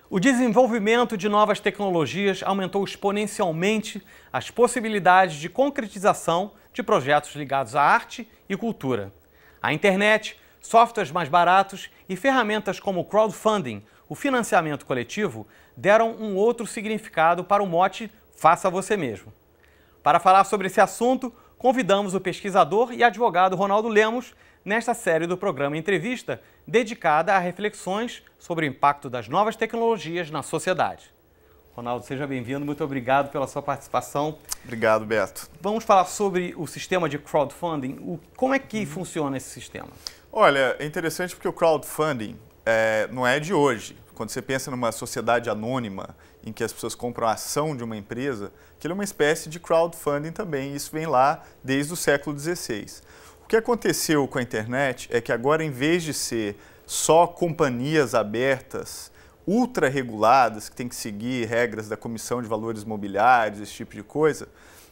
O desenvolvimento de novas tecnologias aumentou exponencialmente as possibilidades de concretização de projetos ligados à arte e cultura. A internet, softwares mais baratos e ferramentas como o crowdfunding, o financiamento coletivo, deram um outro significado para o mote "Faça você mesmo". Para falar sobre esse assunto, convidamos o pesquisador e advogado Ronaldo Lemos nesta série do programa Entrevista, dedicada a reflexões sobre o impacto das novas tecnologias na sociedade. Ronaldo, seja bem-vindo, muito obrigado pela sua participação. Obrigado, Beto. Vamos falar sobre o sistema de crowdfunding. Como é que funciona esse sistema? Olha, é interessante porque o crowdfunding não é de hoje. Quando você pensa numa sociedade anônima, em que as pessoas compram a ação de uma empresa, aquilo é uma espécie de crowdfunding também, e isso vem lá desde o século XVI. O que aconteceu com a internet é que agora, em vez de ser só companhias abertas, ultra reguladas, que tem que seguir regras da Comissão de Valores Mobiliários, esse tipo de coisa,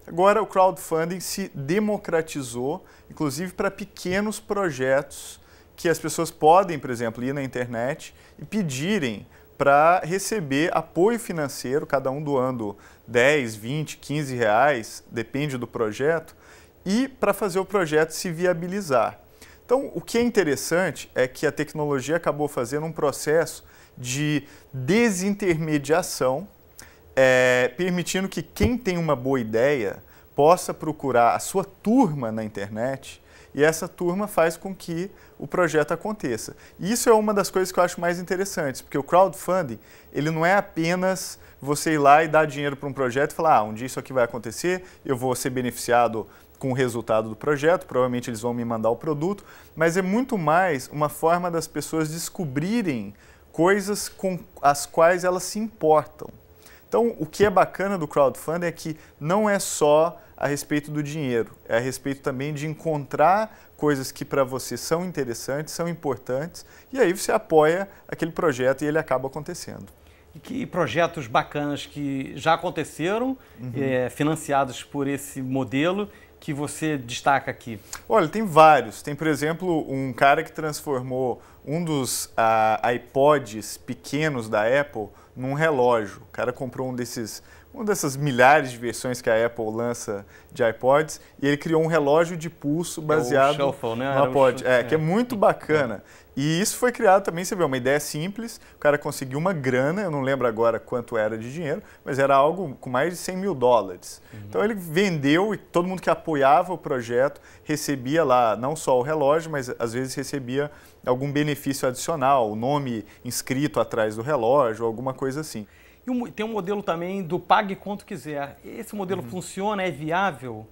agora o crowdfunding se democratizou, inclusive para pequenos projetos que as pessoas podem, por exemplo, ir na internet e pedirem para receber apoio financeiro, cada um doando 10, 20, 15 reais, depende do projeto, e para fazer o projeto se viabilizar. Então, o que é interessante é que a tecnologia acabou fazendo um processo de desintermediação, permitindo que quem tem uma boa ideia possa procurar a sua turma na internet e essa turma faz com que o projeto aconteça. E isso é uma das coisas que eu acho mais interessantes, porque o crowdfunding, ele não é apenas você ir lá e dar dinheiro para um projeto e falar, um dia isso aqui vai acontecer, eu vou ser beneficiado com o resultado do projeto, provavelmente eles vão me mandar o produto, mas é muito mais uma forma das pessoas descobrirem coisas com as quais elas se importam. Então, o que é bacana do crowdfunding é que não é só a respeito do dinheiro, é a respeito também de encontrar coisas que para você são interessantes, são importantes, e aí você apoia aquele projeto e ele acaba acontecendo. E que projetos bacanas que já aconteceram, financiados por esse modelo, que você destaca aqui? Olha, tem vários. Tem, por exemplo, um cara que transformou um dos iPods pequenos da Apple num relógio. O cara comprou uma dessas milhares de versões que a Apple lança de iPods e ele criou um relógio de pulso baseado no Shuffle, né? no iPod, que é muito bacana. E isso foi criado também, você vê, uma ideia simples, o cara conseguiu uma grana, eu não lembro agora quanto era de dinheiro, mas era algo com mais de 100 mil dólares. Então ele vendeu e todo mundo que apoiava o projeto recebia lá não só o relógio, mas às vezes recebia algum benefício adicional, o nome inscrito atrás do relógio, alguma coisa assim. E tem um modelo também do pague quanto quiser. Esse modelo funciona, é viável?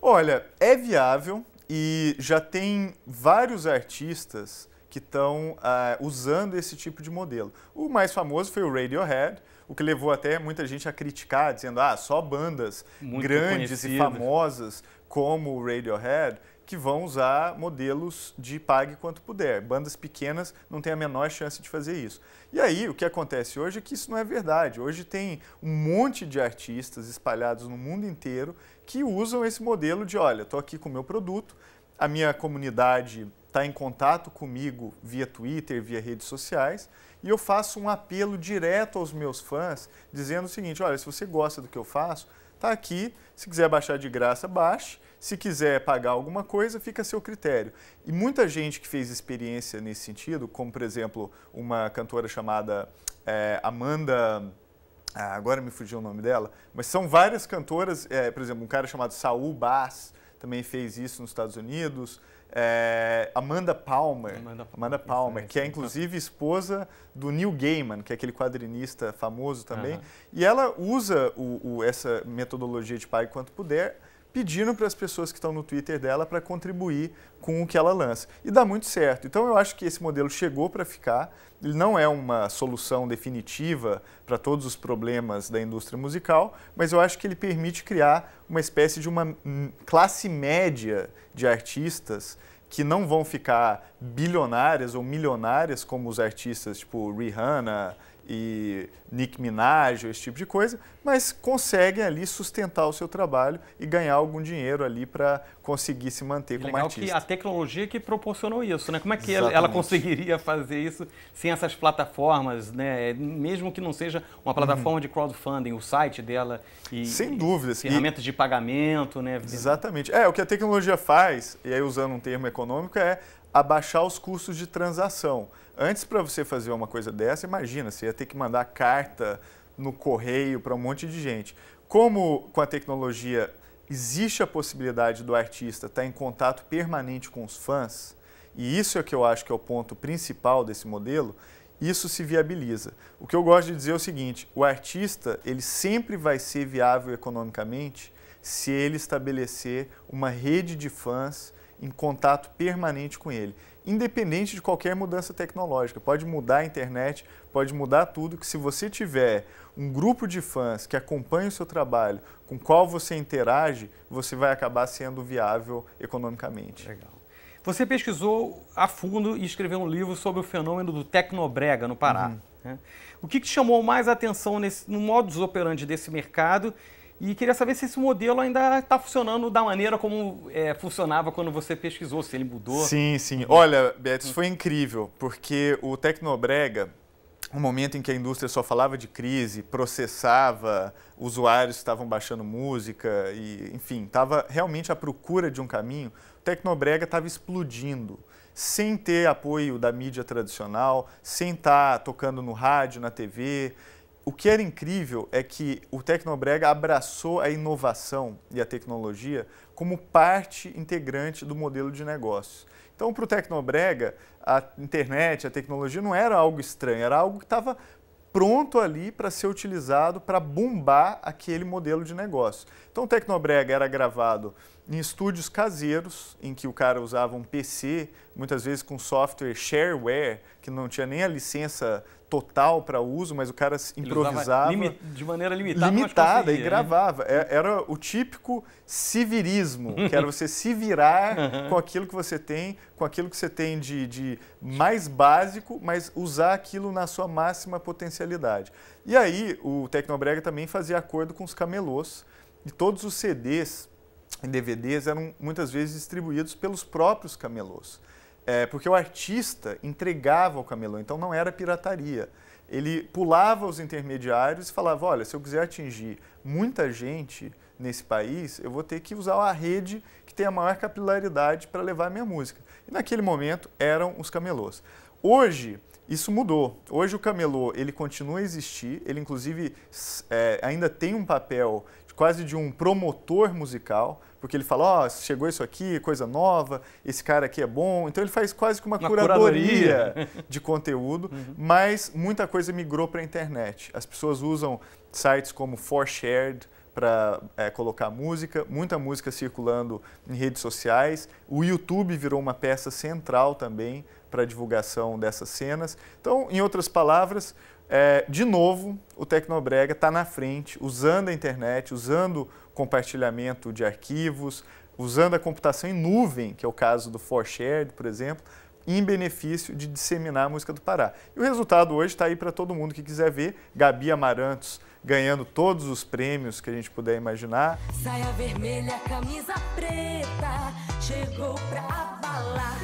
Olha, é viável e já tem vários artistas que estão usando esse tipo de modelo. O mais famoso foi o Radiohead, o que levou até muita gente a criticar, dizendo só bandas muito grandes conhecidas e famosas como o Radiohead que vão usar modelos de pague quanto puder. Bandas pequenas não têm a menor chance de fazer isso. E aí, o que acontece hoje é que isso não é verdade. Hoje tem um monte de artistas espalhados no mundo inteiro que usam esse modelo de, olha, estou aqui com o meu produto, a minha comunidade está em contato comigo via Twitter, via redes sociais, e eu faço um apelo direto aos meus fãs, dizendo o seguinte, olha, se você gosta do que eu faço, está aqui, se quiser baixar de graça, baixe, se quiser pagar alguma coisa, fica a seu critério. E muita gente que fez experiência nesse sentido, como por exemplo uma cantora chamada Amanda, agora me fugiu o nome dela, mas são várias cantoras, por exemplo, um cara chamado Saul Bass também fez isso nos Estados Unidos, Amanda Palmer, que é inclusive esposa do Neil Gaiman, que é aquele quadrinista famoso também, e ela usa essa metodologia de pague quanto puder, pedindo para as pessoas que estão no Twitter dela para contribuir com o que ela lança. E dá muito certo. Então eu acho que esse modelo chegou para ficar, ele não é uma solução definitiva para todos os problemas da indústria musical, mas eu acho que ele permite criar uma espécie de uma classe média de artistas que não vão ficar bilionárias ou milionárias como os artistas tipo Rihanna e Nicki Minaj, esse tipo de coisa, mas conseguem ali sustentar o seu trabalho e ganhar algum dinheiro ali para conseguir se manter como artista. Legal que a tecnologia que proporcionou isso, né? Como é que ela Exatamente. conseguiria fazer isso sem essas plataformas, né? Mesmo que não seja uma plataforma de crowdfunding, o site dela e sem dúvidas, ferramentas de pagamento, né? Exatamente. O que a tecnologia faz, e aí usando um termo econômico, é abaixar os custos de transação. Antes, para você fazer uma coisa dessa, imagina, você ia ter que mandar carta no correio para um monte de gente. Como com a tecnologia existe a possibilidade do artista estar em contato permanente com os fãs, e isso é o que eu acho que é o ponto principal desse modelo, isso se viabiliza. O que eu gosto de dizer é o seguinte, o artista ele sempre vai ser viável economicamente se ele estabelecer uma rede de fãs em contato permanente com ele, independente de qualquer mudança tecnológica. Pode mudar a internet, pode mudar tudo, que se você tiver um grupo de fãs que acompanha o seu trabalho, com qual você interage, você vai acabar sendo viável economicamente. Legal. Você pesquisou a fundo e escreveu um livro sobre o fenômeno do tecnobrega no Pará. Né? O que te chamou mais a atenção no modus operandi desse mercado? E queria saber se esse modelo ainda está funcionando da maneira como funcionava quando você pesquisou, se ele mudou. Sim, sim. Olha, Beto, isso foi incrível, porque o tecnobrega, no momento em que a indústria só falava de crise, processava, usuários estavam baixando música, e, enfim, estava realmente à procura de um caminho, o tecnobrega estava explodindo, sem ter apoio da mídia tradicional, sem estar tocando no rádio, na TV. O que era incrível é que o tecnobrega abraçou a inovação e a tecnologia como parte integrante do modelo de negócios. Então, para o tecnobrega, a internet, a tecnologia não era algo estranho, era algo que estava pronto ali para ser utilizado para bombar aquele modelo de negócio. Então, o tecnobrega era gravado em estúdios caseiros, em que o cara usava um PC, muitas vezes com software shareware, que não tinha nem a licença total para uso, mas o cara improvisava de maneira limitada, mas e gravava. Era o típico civirismo, que era você se virar com aquilo que você tem, com aquilo que você tem de mais básico, mas usar aquilo na sua máxima potencialidade. E aí o tecnobrega também fazia acordo com os camelôs, e todos os CDs e DVDs eram muitas vezes distribuídos pelos próprios camelôs. Porque o artista entregava ao camelô, então não era pirataria. Ele pulava os intermediários e falava, olha, se eu quiser atingir muita gente nesse país, eu vou ter que usar a rede que tem a maior capilaridade para levar a minha música. E naquele momento eram os camelôs. Hoje, isso mudou. Hoje o camelô ele continua a existir, ele inclusive ainda tem um papel quase de um promotor musical, porque ele fala, chegou isso aqui, coisa nova, esse cara aqui é bom. Então ele faz quase que uma curadoria de conteúdo, mas muita coisa migrou para a internet. As pessoas usam sites como 4Shared para colocar música, muita música circulando em redes sociais. O YouTube virou uma peça central também para a divulgação dessas cenas. Então, em outras palavras, de novo, o tecnobrega está na frente, usando a internet, usando compartilhamento de arquivos, usando a computação em nuvem, que é o caso do 4Shared, por exemplo, em benefício de disseminar a música do Pará. E o resultado hoje está aí para todo mundo que quiser ver. Gabi Amarantos ganhando todos os prêmios que a gente puder imaginar. Saia vermelha, camisa preta, chegou pra abalar.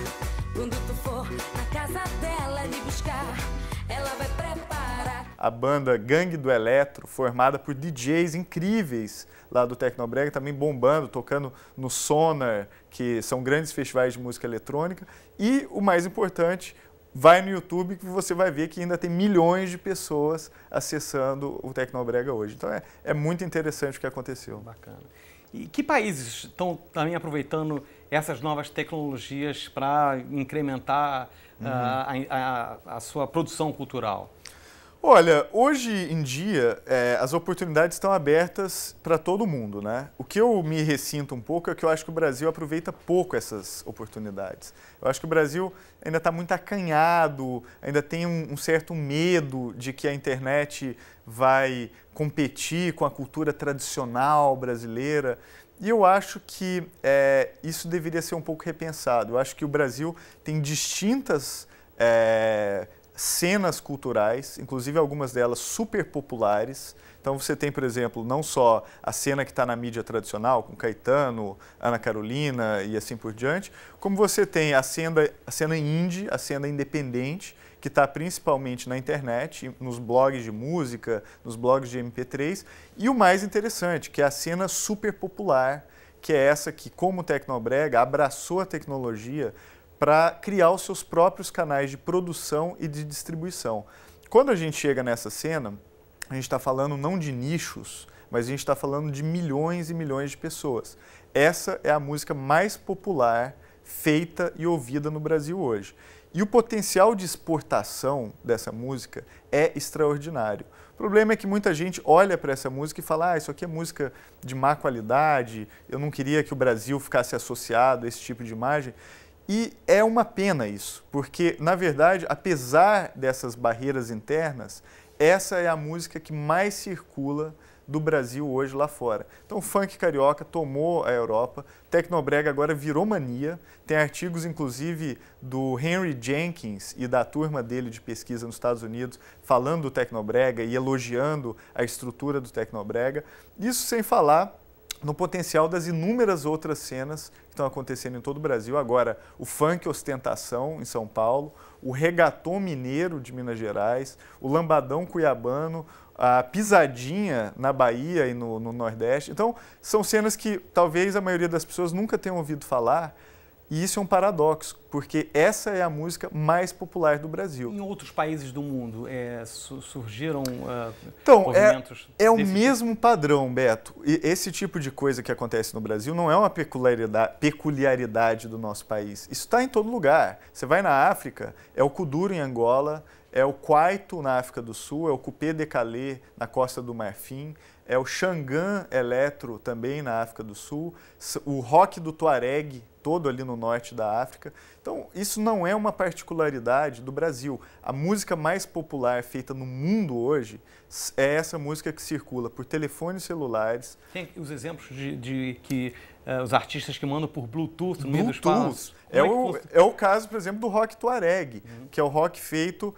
Quando tu for na casa dela me buscar, ela vai preparar. A banda Gangue do Eletro, formada por DJs incríveis lá do tecnobrega, também bombando, tocando no Sonar, que são grandes festivais de música eletrônica. E o mais importante, vai no YouTube que você vai ver que ainda tem milhões de pessoas acessando o tecnobrega hoje. Então é muito interessante o que aconteceu. Bacana. E que países estão também aproveitando essas novas tecnologias para incrementar a sua produção cultural? Olha, hoje em dia as oportunidades estão abertas para todo mundo, né? O que eu me ressinto um pouco é que eu acho que o Brasil aproveita pouco essas oportunidades. Eu acho que o Brasil ainda está muito acanhado, ainda tem um certo medo de que a internet vai competir com a cultura tradicional brasileira. E eu acho que isso deveria ser um pouco repensado. Eu acho que o Brasil tem distintas cenas culturais, inclusive algumas delas super populares. Então você tem, por exemplo, não só a cena que está na mídia tradicional, com Caetano, Ana Carolina e assim por diante, como você tem a cena indie, a cena independente, que está principalmente na internet, nos blogs de música, nos blogs de MP3, e o mais interessante, que é a cena super popular, que é essa que, como Tecnobrega, abraçou a tecnologia para criar os seus próprios canais de produção e de distribuição. Quando a gente chega nessa cena, a gente está falando não de nichos, mas a gente está falando de milhões e milhões de pessoas. Essa é a música mais popular feita e ouvida no Brasil hoje. E o potencial de exportação dessa música é extraordinário. O problema é que muita gente olha para essa música e fala: isso aqui é música de má qualidade, eu não queria que o Brasil ficasse associado a esse tipo de imagem. E é uma pena isso, porque, na verdade, apesar dessas barreiras internas, essa é a música que mais circula do Brasil hoje lá fora. Então o funk carioca tomou a Europa, Tecnobrega agora virou mania, tem artigos inclusive do Henry Jenkins e da turma dele de pesquisa nos Estados Unidos falando do Tecnobrega e elogiando a estrutura do Tecnobrega, isso sem falar no potencial das inúmeras outras cenas que estão acontecendo em todo o Brasil. Agora, o funk ostentação em São Paulo, o reggaeton mineiro de Minas Gerais, o lambadão cuiabano, a pisadinha na Bahia e no Nordeste. Então, são cenas que talvez a maioria das pessoas nunca tenham ouvido falar, e isso é um paradoxo, porque essa é a música mais popular do Brasil. Em outros países do mundo surgiram então, movimentos é o mesmo padrão, Beto. E esse tipo de coisa que acontece no Brasil não é uma peculiaridade do nosso país. Isso está em todo lugar. Você vai na África, é o kuduro em Angola, é o kwaito na África do Sul, é o coupé décalé na Costa do Marfim, é o xangã eletro também na África do Sul, o rock do Tuareg todo ali no norte da África. Então, isso não é uma particularidade do Brasil. A música mais popular feita no mundo hoje é essa música que circula por telefones celulares. Tem os exemplos de que os artistas que mandam por Bluetooth no meio do espaço. É o caso, por exemplo, do rock Tuareg, que é o rock feito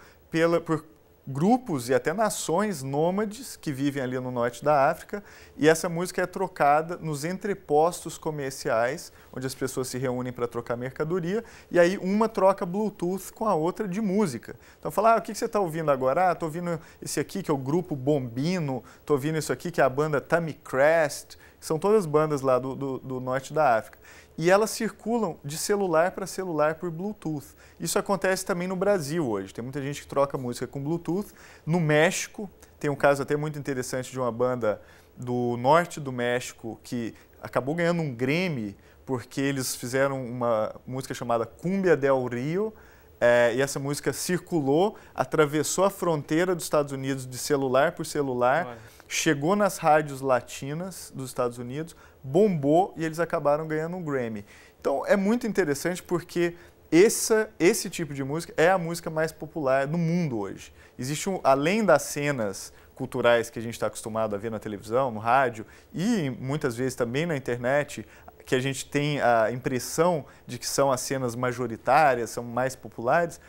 por grupos e até nações nômades que vivem ali no norte da África, e essa música é trocada nos entrepostos comerciais, onde as pessoas se reúnem para trocar mercadoria, e aí uma troca Bluetooth com a outra de música. Então fala: o que você está ouvindo agora? Estou ouvindo esse aqui que é o grupo Bombino, estou ouvindo isso aqui que é a banda Tammy Crest, são todas bandas lá do norte da África. E elas circulam de celular para celular por Bluetooth. Isso acontece também no Brasil hoje. Tem muita gente que troca música com Bluetooth. No México, tem um caso até muito interessante de uma banda do norte do México que acabou ganhando um Grammy porque eles fizeram uma música chamada Cumbia del Rio, e essa música circulou, atravessou a fronteira dos Estados Unidos de celular por celular, chegou nas rádios latinas dos Estados Unidos, bombou e eles acabaram ganhando um Grammy. Então é muito interessante porque esse tipo de música é a música mais popular no mundo hoje. Existe além das cenas culturais que a gente está acostumado a ver na televisão, no rádio e muitas vezes também na internet, que a gente tem a impressão de que são as cenas majoritárias, são mais populares.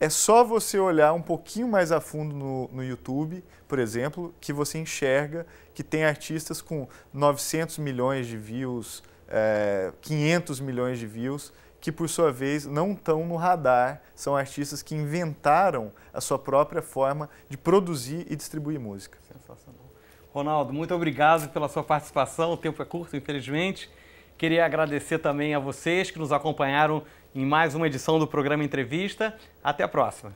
É só você olhar um pouquinho mais a fundo no YouTube, por exemplo, que você enxerga que tem artistas com 900 milhões de views, 500 milhões de views, que por sua vez não estão no radar, são artistas que inventaram a sua própria forma de produzir e distribuir música. Sensacional. Ronaldo, muito obrigado pela sua participação, o tempo é curto, infelizmente. Queria agradecer também a vocês que nos acompanharam em mais uma edição do programa Entrevista. Até a próxima.